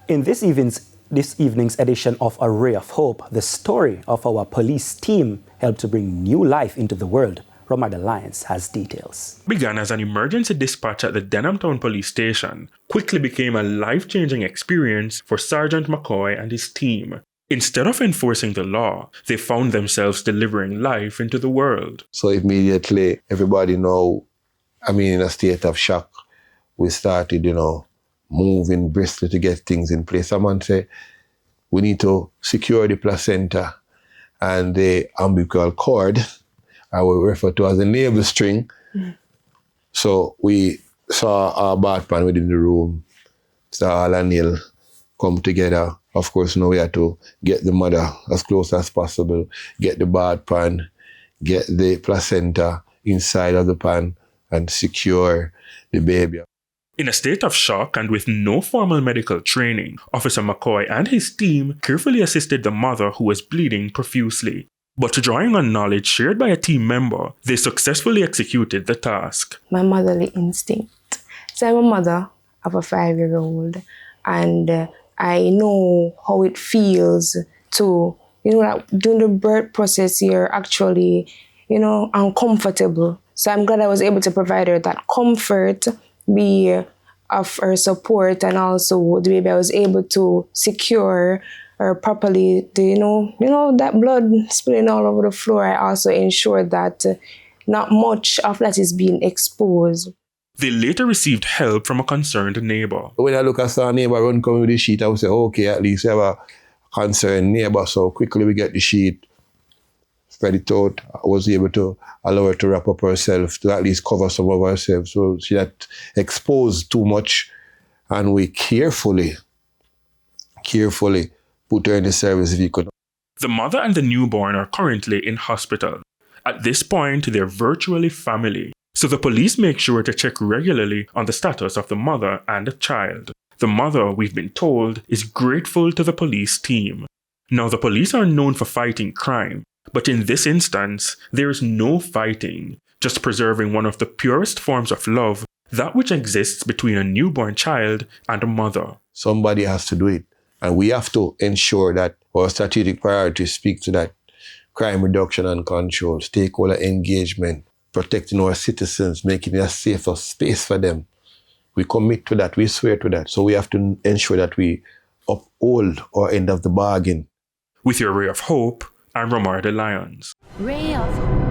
In this evening's edition of A Ray of Hope, the story of our police team helped to bring new life into the world. Romar Lyons has details. Began as an emergency dispatch at the Denhamtown police station, quickly became a life-changing experience for Sergeant McCoy and his team. Instead of enforcing the law, they found themselves delivering life into the world. So immediately, everybody now, in a state of shock. We started, moving briskly to get things in place. Someone said, we need to secure the placenta and the umbilical cord, I will refer to as the navel string. So we saw our bathpan within the room, saw Al and Neil come together. Of course, now we had to get the mother as close as possible, get the bathpan, get the placenta inside of the pan and secure the baby. In a state of shock and with no formal medical training, Officer McCoy and his team carefully assisted the mother who was bleeding profusely. But drawing on knowledge shared by a team member, they successfully executed the task. My motherly instinct. So I'm a mother of a 5-year-old, and I know how it feels to, like during the birth process, you're actually, uncomfortable. So I'm glad I was able to provide her that comfort, be of her support, and also the baby I was able to secure her properly. That blood spilling all over the floor. I also ensured that not much of that is being exposed. They later received help from a concerned neighbor. When I look at our neighbor run coming with the sheet, I would say, okay, at least we have a concerned neighbor. So quickly we get the sheet, spread it out. I was able to allow her to wrap up herself, to at least cover some of herself. So she had exposed too much, and we carefully put her in the service vehicle. The mother and the newborn are currently in hospital. At this point, they're virtually family. So the police make sure to check regularly on the status of the mother and the child. The mother, we've been told, is grateful to the police team. Now, the police are known for fighting crime, but in this instance, there is no fighting, just preserving one of the purest forms of love, that which exists between a newborn child and a mother. Somebody has to do it, and we have to ensure that our strategic priorities speak to that. Crime reduction and control, stakeholder engagement, protecting our citizens, making it a safer space for them. We commit to that, we swear to that. So we have to ensure that we uphold our end of the bargain. With your Ray of Hope, I'm Romar Lyons. Ray of Hope.